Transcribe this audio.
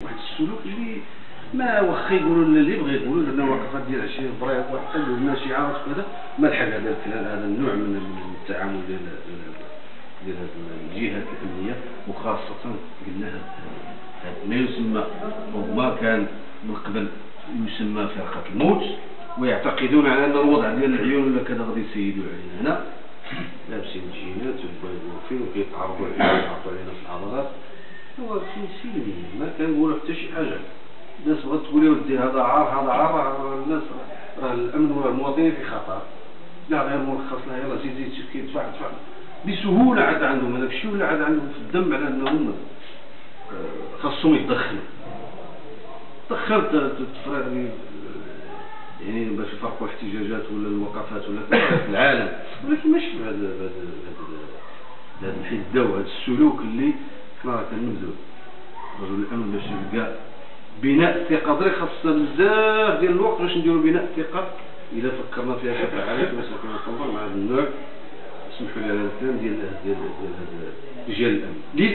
واحد السلوك اللي ما واخا يقولوا اللي بغى يقولوا لنا وقفات ديال 20 فبراير وحتى لنا شعارات وكذا ما الحق هذا النوع من التعامل ديال الجهات الامنيه وخاصه قلنا هذا ما يسمى وما كان من قبل يسمى فرقه الموت ويعتقدون على ان الوضع ديال العيون ولا كذا غادي يسيدوا علينا هنا لابسين جينات وبايدوا فيه وكيتعرضوا علينا في الحضارات هو في سلمي ما كنقولوا حتى شي حاجه. الناس بغات تقول لي ودي هذا عار الناس راه الامن والمواطنين في خطر لا غير مرخص لا يلاه زيد كيدفع بسهوله عاد عندهم هذاك الشيء ولا عاد عندهم في الدم على انهم خاصهم يتدخلوا. دخلت التفريغ يعني باش يفرقوا الاحتجاجات ولا الوقفات ولا في العالم ولكن ماشي في هذا الحده وهذا السلوك اللي حنا راه كنبذلو. رجل الامن باش يلقى بناء الثقه دري خاصنا بزاف ديال الوقت باش نديروا بناء الثقه اذا فكرنا فيها كفعالات باش نكونوا مع هذا النوع. اسمحوا لي على الكلام ديال رجال الامن.